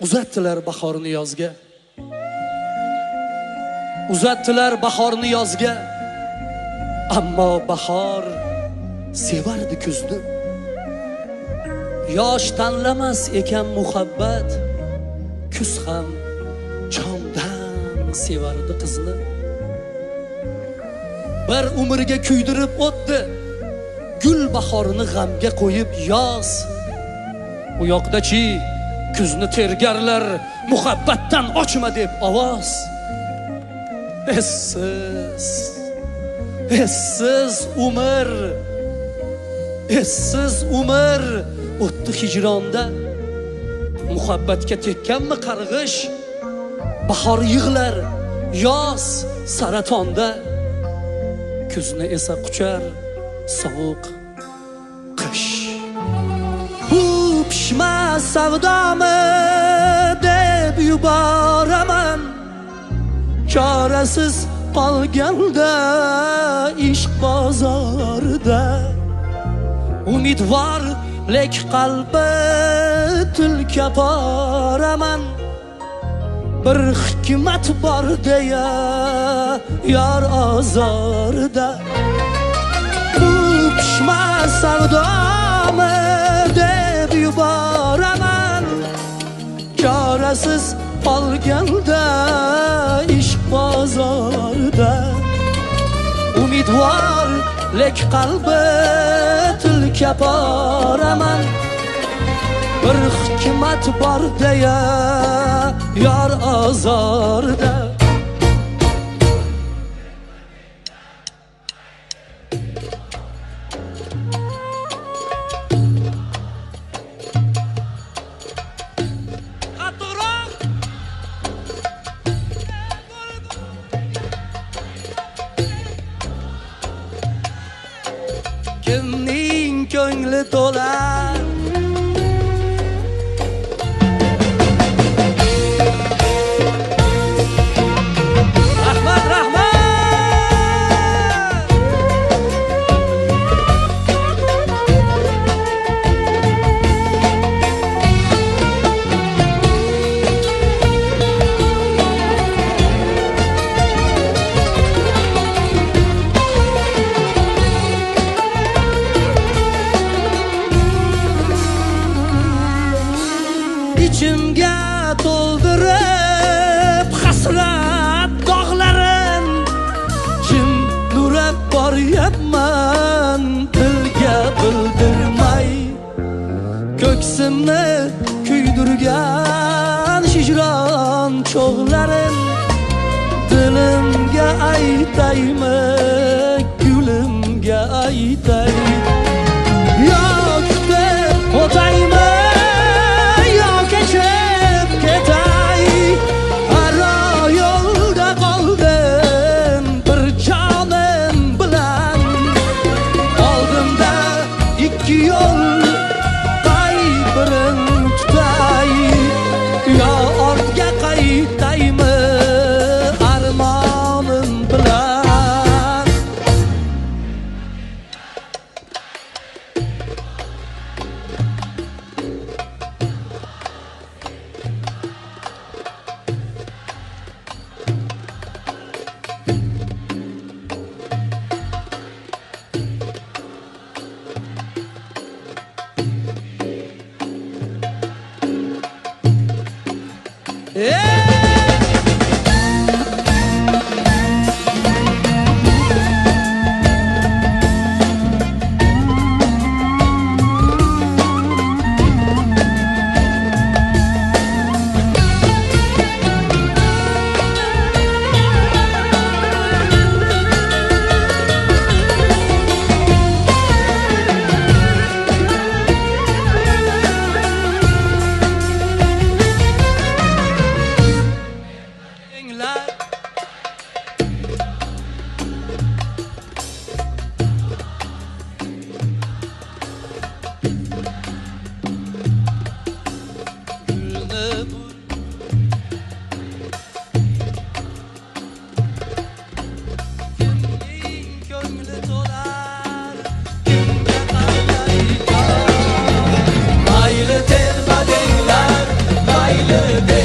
Uzatdilar bahorni yozga. Uzatdilar bahorni yozga. Ammo bahor sevardi kuzni. Yosh tanlamas ekan muhabbat, kuz ham jondan sevardi qizni. Bir umrga kuydirib o'tdi, gul bahorini g'amga qo'yib yoz. U yoqdachi kuzni tergarlar, muhabbatdan ochma deb ovoz. Essiz umr o'tdi hijronda. Muhabbatga tekkanmi qarg'ish, bahor yig'lar, yoz saratonda. Kuzni esa quchar sovuq qish. Bu pishmas savdomi deb yuboraman, chorasiz qolganda ishq bozorida. Umidvor lek qalbi tilka poraman, bir hikmat bor deya yor ozorida. Bu pishmas savdomi deb yuboraman, chorasiz qolganda ishq bozorida. Umidvor lek qalbi tilka poraman, bir hikmat bor deya yor ozorida. Kimning ko'ngli to'lar, ichimga to'ldirib hasrat dog'larin, jim nurab boryapman dilga bildirmay. Ko'ksimni kuydirgan hijron cho'g'larin, dilimga aytaymi, gulimga aytay. Yo'q deb o'taymi, yol qaybirin tutay, yo ortga qaytaymi armonim bilan. Mayli telba denglar, mayli yo'lida